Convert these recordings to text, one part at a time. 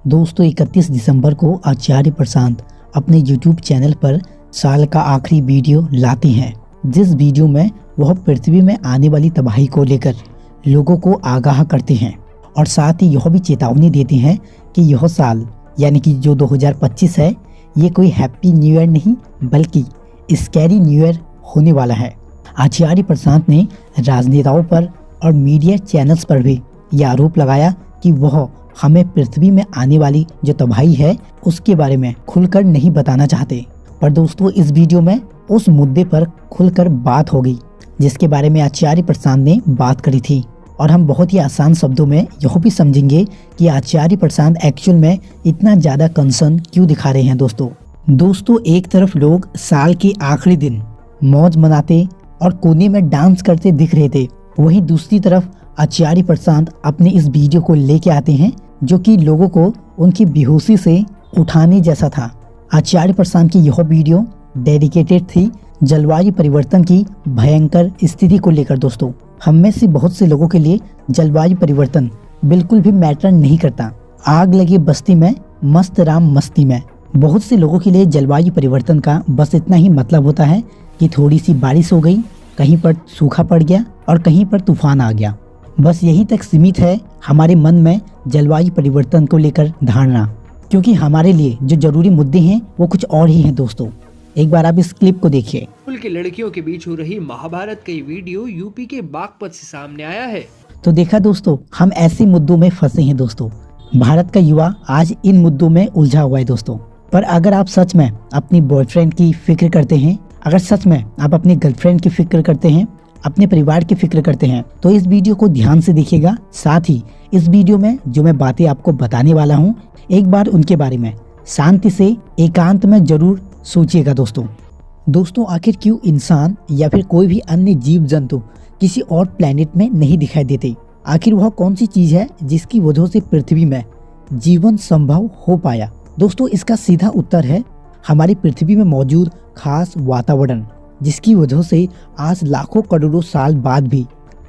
दोस्तों 31 दिसंबर को आचार्य प्रशांत अपने YouTube चैनल पर साल का आखिरी वीडियो लाते हैं, जिस वीडियो में वह पृथ्वी में आने वाली तबाही को लेकर लोगों को आगाह करते हैं और साथ ही यह भी चेतावनी देते हैं कि यह साल यानी कि जो 2025 है ये कोई हैप्पी न्यू ईयर नहीं बल्कि स्कैरी न्यू ईयर होने वाला है। आचार्य प्रशांत ने राजनेताओं पर और मीडिया चैनल्स पर भी यह आरोप लगाया कि वह हमें पृथ्वी में आने वाली जो तबाही है उसके बारे में खुलकर नहीं बताना चाहते। पर दोस्तों इस वीडियो में उस मुद्दे पर खुलकर बात होगी जिसके बारे में आचार्य प्रशांत ने बात करी थी और हम बहुत ही आसान शब्दों में यह भी समझेंगे कि आचार्य प्रशांत एक्चुअल में इतना ज़्यादा कंसर्न क्यों दिखा रहे हैं। दोस्तों एक तरफ लोग साल के आखिरी दिन मौज मनाते और कोने में डांस करते दिख रहे थे, वहीं दूसरी तरफ आचार्य प्रशांत अपने इस वीडियो को लेके आते हैं जो कि लोगों को उनकी बेहोशी से उठाने जैसा था। आचार्य प्रशांत की यह वीडियो डेडिकेटेड थी जलवायु परिवर्तन की भयंकर स्थिति को लेकर। दोस्तों हम में से बहुत से लोगों के लिए जलवायु परिवर्तन बिल्कुल भी मैटर नहीं करता। आग लगी बस्ती में मस्त राम मस्ती में। बहुत से लोगों के लिए जलवायु परिवर्तन का बस इतना ही मतलब होता है कि थोड़ी सी बारिश हो गई, कहीं पर सूखा पड़ गया और कहीं पर तूफान आ गया। बस यहीं तक सीमित है हमारे मन में जलवायु परिवर्तन को लेकर धारणा, क्योंकि हमारे लिए जो जरूरी मुद्दे हैं वो कुछ और ही हैं। दोस्तों एक बार आप इस क्लिप को देखिए। स्कूल की लड़कियों के बीच हो रही महाभारत का वीडियो यूपी के बागपत से सामने आया है। तो देखा दोस्तों, हम ऐसे मुद्दों में फंसे हैं। दोस्तों भारत का युवा आज इन मुद्दों में उलझा हुआ है। दोस्तों पर अगर आप सच में अपनी बॉयफ्रेंड की फिक्र करते हैं, अगर सच में आप अपनी गर्लफ्रेंड की फिक्र करते हैं, अपने परिवार की फिक्र करते हैं, तो इस वीडियो को ध्यान से देखिएगा। साथ ही इस वीडियो में जो मैं बातें आपको बताने वाला हूँ एक बार उनके बारे में शांति से एकांत में जरूर सोचिएगा। दोस्तों आखिर क्यों इंसान या फिर कोई भी अन्य जीव जंतु किसी और प्लेनेट में नहीं दिखाई देते? आखिर वह कौन सी चीज है जिसकी वजह से पृथ्वी में जीवन संभव हो पाया? दोस्तों इसका सीधा उत्तर है हमारी पृथ्वी में मौजूद खास वातावरण, जिसकी वजह से आज लाखों करोड़ों साल बाद भी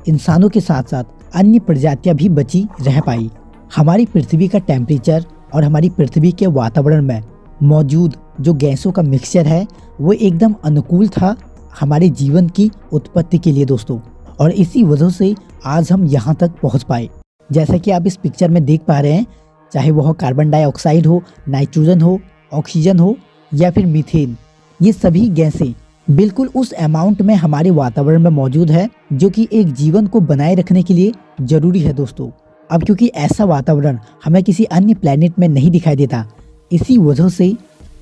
इंसानों के साथ साथ अन्य प्रजातियां भी बची रह पाई। हमारी पृथ्वी का टेम्परेचर और हमारी पृथ्वी के वातावरण में मौजूद जो गैसों का मिक्सचर है वो एकदम अनुकूल था हमारे जीवन की उत्पत्ति के लिए। दोस्तों और इसी वजह से आज हम यहाँ तक पहुँच पाए। जैसा कि आप इस पिक्चर में देख पा रहे हैं, चाहे वह कार्बन डाइऑक्साइड हो, नाइट्रोजन हो, ऑक्सीजन हो या फिर मीथेन, ये सभी गैसें बिल्कुल उस अमाउंट में हमारे वातावरण में मौजूद है जो कि एक जीवन को बनाए रखने के लिए जरूरी है। दोस्तों अब क्योंकि ऐसा वातावरण हमें किसी अन्य प्लेनेट में नहीं दिखाई देता, इसी वजह से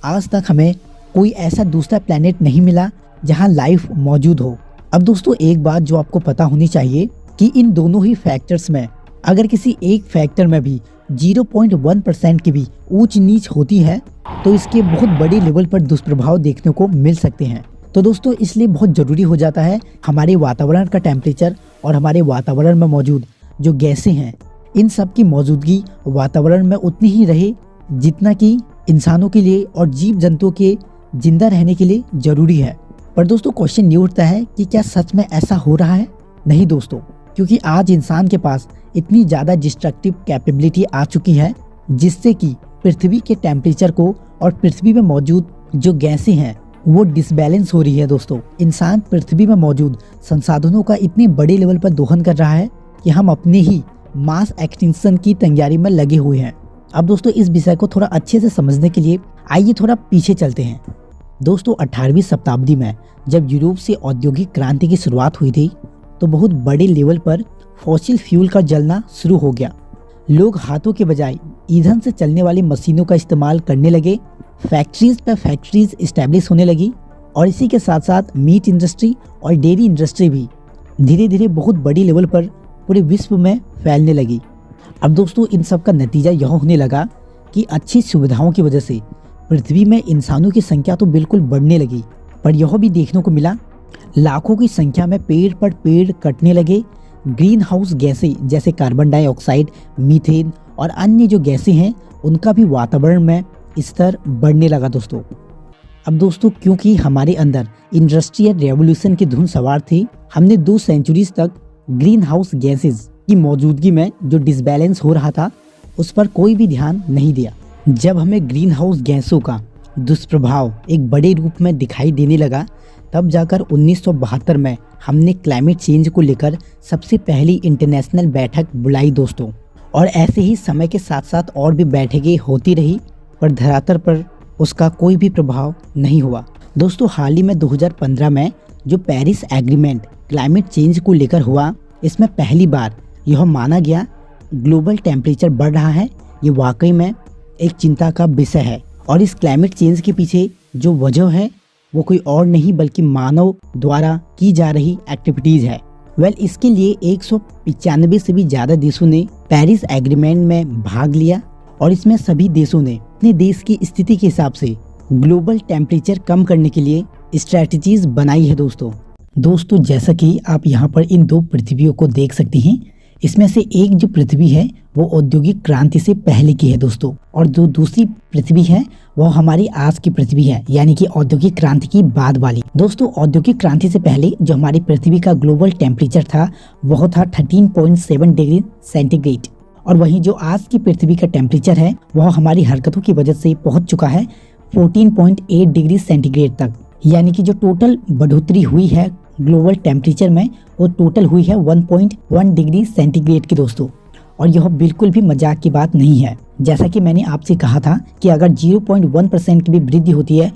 आज तक हमें कोई ऐसा दूसरा प्लेनेट नहीं मिला जहां लाइफ मौजूद हो। अब दोस्तों एक बात जो आपको पता होनी चाहिए कि इन दोनों ही फैक्टर्स में अगर किसी एक फैक्टर में भी 0.1% की भी ऊंच नीच होती है तो इसके बहुत बड़े लेवल पर दुष्प्रभाव देखने को मिल सकते हैं। तो दोस्तों इसलिए बहुत ज़रूरी हो जाता है हमारे वातावरण का टेम्परेचर और हमारे वातावरण में मौजूद जो गैसें हैं इन सब की मौजूदगी वातावरण में उतनी ही रहे जितना कि इंसानों के लिए और जीव जंतुओं के जिंदा रहने के लिए जरूरी है। पर दोस्तों क्वेश्चन ये उठता है कि क्या सच में ऐसा हो रहा है? नहीं दोस्तों, क्योंकि आज इंसान के पास इतनी ज़्यादा डिस्ट्रक्टिव कैपेबिलिटी आ चुकी है जिससे कि पृथ्वी के टेम्परेचर को और पृथ्वी में मौजूद जो गैसें हैं वो डिसबैलेंस हो रही है। दोस्तों इंसान पृथ्वी में मौजूद संसाधनों का इतने बड़े लेवल पर दोहन कर रहा है कि हम अपने ही मास एक्सटिंक्शन की तैयारी में लगे हुए हैं। अब दोस्तों इस विषय को थोड़ा अच्छे से समझने के लिए आइए थोड़ा पीछे चलते हैं। दोस्तों 18वीं शताब्दी में जब यूरोप से औद्योगिक क्रांति की शुरुआत हुई थी तो बहुत बड़े लेवल पर फॉसिल फ्यूल का जलना शुरू हो गया। लोग हाथों के बजाय ईंधन से चलने वाली मशीनों का इस्तेमाल करने लगे, फैक्ट्रीज पर फैक्ट्रीज इस्टेब्लिश होने लगी और इसी के साथ साथ मीट इंडस्ट्री और डेयरी इंडस्ट्री भी धीरे धीरे बहुत बड़ी लेवल पर पूरे विश्व में फैलने लगी। अब दोस्तों इन सब का नतीजा यह होने लगा कि अच्छी सुविधाओं की वजह से पृथ्वी में इंसानों की संख्या तो बिल्कुल बढ़ने लगी, पर यह भी देखने को मिला लाखों की संख्या में पेड़ पर पेड़ कटने लगे। ग्रीन हाउस गैसें जैसे कार्बन डाइऑक्साइड, मीथेन और अन्य जो गैसें हैं उनका भी वातावरण में स्तर बढ़ने लगा। अब दोस्तों क्योंकि हमारे अंदर इंडस्ट्रियल रेवोल्यूशन की धुन सवार थी, हमने 2 सेंचुरीज तक ग्रीन हाउस गैसेज की मौजूदगी में जो डिसबैलेंस हो रहा था उस पर कोई भी ध्यान नहीं दिया। जब हमें ग्रीन हाउस गैसों का दुष्प्रभाव एक बड़े रूप में दिखाई देने लगा, तब जाकर 1972 में हमने क्लाइमेट चेंज को लेकर सबसे पहली इंटरनेशनल बैठक बुलाई दोस्तों। और ऐसे ही समय के साथ साथ और भी बैठकें होती रही, पर धरातल पर उसका कोई भी प्रभाव नहीं हुआ। दोस्तों, हाल ही में 2015 में जो पेरिस एग्रीमेंट क्लाइमेट चेंज को लेकर हुआ, इसमें पहली बार यह माना गया ग्लोबल टेम्परेचर बढ़ रहा है, ये वाकई में एक चिंता का विषय है। और इस क्लाइमेट चेंज के पीछे जो वजह है वो कोई और नहीं बल्कि मानव द्वारा की जा रही एक्टिविटीज़ है। इसके लिए 195 से भी ज़्यादा देशों ने पेरिस एग्रीमेंट में भाग लिया और इसमें सभी देशों ने अपने देश की स्थिति के हिसाब से ग्लोबल टेम्परेचर कम करने के लिए स्ट्रैटेजीज बनाई है दोस्तों, जैसा कि आप यहाँ पर इन दो पृथ्वियों को देख सकते हैं, इसमें से एक जो पृथ्वी है वो औद्योगिक क्रांति से पहले की है दोस्तों, और जो दूसरी पृथ्वी है वो हमारी आज की पृथ्वी है, यानी कि औद्योगिक क्रांति की बाद वाली। दोस्तों, औद्योगिक क्रांति से पहले जो हमारी पृथ्वी का ग्लोबल टेम्परेचर था वह था 13.7 डिग्री सेंटीग्रेड, और वहीं जो आज की पृथ्वी का टेम्परेचर है वह हमारी हरकतों की वजह से पहुंच चुका है 14.8 डिग्री सेंटीग्रेड तक। यानी कि जो टोटल बढ़ोतरी हुई है ग्लोबल टेम्परेचर में वो टोटल हुई है 1.1 डिग्री सेंटीग्रेड की दोस्तों, और यह बिल्कुल भी मजाक की बात नहीं है। जैसा कि मैंने आपसे कहा था कि अगर 0.1% की भी वृद्धि होती है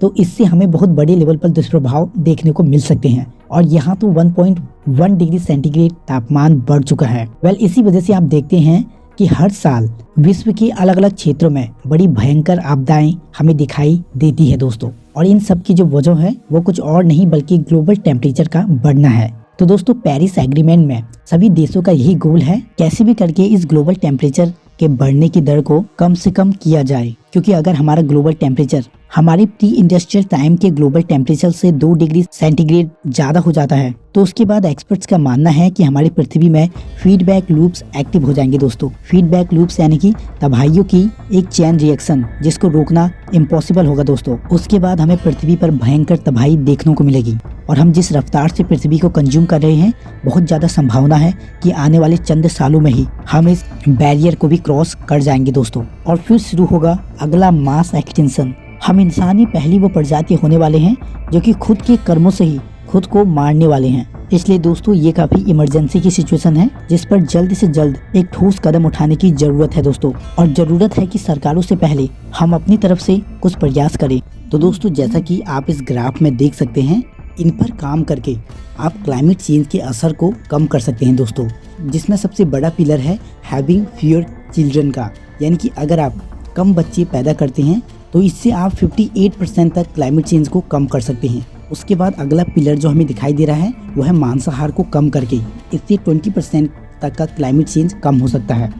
तो इससे हमें बहुत बड़े लेवल पर दुष्प्रभाव देखने को मिल सकते हैं, और यहाँ तो 1.1 डिग्री सेंटीग्रेड तापमान बढ़ चुका है। इसी वजह से आप देखते हैं कि हर साल विश्व के अलग अलग क्षेत्रों में बड़ी भयंकर आपदाएं हमें दिखाई देती है दोस्तों, और इन सब की जो वजह है वो कुछ और नहीं बल्कि ग्लोबल टेम्परेचर का बढ़ना है। तो दोस्तों, पेरिस एग्रीमेंट में सभी देशों का यही गोल है कैसे भी करके इस ग्लोबल टेम्परेचर के बढ़ने की दर को कम से कम किया जाए, क्योंकि अगर हमारा ग्लोबल टेम्परेचर हमारे प्री इंडस्ट्रियल टाइम के ग्लोबल टेम्परेचर से 2 डिग्री सेंटीग्रेड ज्यादा हो जाता है तो उसके बाद एक्सपर्ट्स का मानना है कि हमारी पृथ्वी में फीडबैक लूप्स एक्टिव हो जाएंगे दोस्तों। फीडबैक लूप्स यानी कि तबाहियों की एक चेन रिएक्शन जिसको रोकना इम्पॉसिबल होगा दोस्तों। उसके बाद हमें पृथ्वी पर भयंकर तबाही देखने को मिलेगी, और हम जिस रफ्तार से पृथ्वी को कंज्यूम कर रहे हैं बहुत ज्यादा संभावना है कि आने वाले चंद सालों में ही हम इस बैरियर को भी क्रॉस कर जाएंगे दोस्तों, और फिर शुरू होगा अगला मास एक्सटिंक्शन। हम इंसान ही पहली वो प्रजाति होने वाले हैं जो कि खुद के कर्मों से ही खुद को मारने वाले हैं। इसलिए दोस्तों, ये काफी इमरजेंसी की सिचुएशन है जिस पर जल्द से जल्द एक ठोस कदम उठाने की जरूरत है दोस्तों, और जरूरत है कि सरकारों से पहले हम अपनी तरफ से कुछ प्रयास करें। तो दोस्तों, जैसा कि आप इस ग्राफ में देख सकते हैं, इन पर काम करके आप क्लाइमेट चेंज के असर को कम कर सकते हैं दोस्तों, जिसमें सबसे बड़ा पिलर है हैविंग फ्यूअर चिल्ड्रन का, यानी कि अगर आप कम बच्चे पैदा करते हैं तो इससे आप 58% तक क्लाइमेट चेंज को कम कर सकते हैं। उसके बाद अगला पिलर जो हमें दिखाई दे रहा है वो है मांसाहार को कम करके, इससे 20% तक का क्लाइमेट चेंज कम हो सकता है।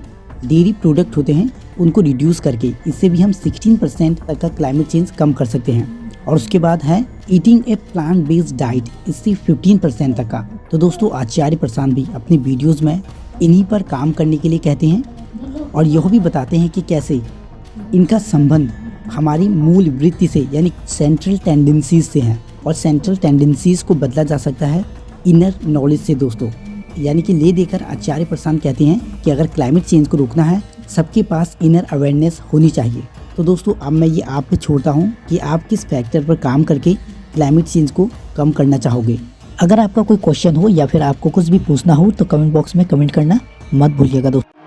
डेयरी प्रोडक्ट होते हैं उनको रिड्यूस करके इससे भी हम 16% तक का क्लाइमेट चेंज कम कर सकते हैं। और उसके बाद है ईटिंग ए प्लांट बेस्ड डाइट, इससे 15% तक का। तो दोस्तों, आचार्य प्रशांत भी अपनी वीडियोज़ में इन्हीं पर काम करने के लिए कहते हैं, और यह भी बताते हैं कि कैसे इनका संबंध हमारी मूल वृत्ति से यानी सेंट्रल टेंडेंसीज से है, और सेंट्रल टेंडेंसीज को बदला जा सकता है इनर नॉलेज से दोस्तों। यानी कि ले देकर आचार्य प्रशांत कहते हैं कि अगर क्लाइमेट चेंज को रोकना है सबके पास इनर अवेयरनेस होनी चाहिए। तो दोस्तों, अब मैं ये आप पे छोड़ता हूँ कि आप किस फैक्टर पर काम करके क्लाइमेट चेंज को कम करना चाहोगे। अगर आपका कोई क्वेश्चन हो या फिर आपको कुछ भी पूछना हो तो कमेंट बॉक्स में कमेंट करना मत भूलिएगा दोस्तों।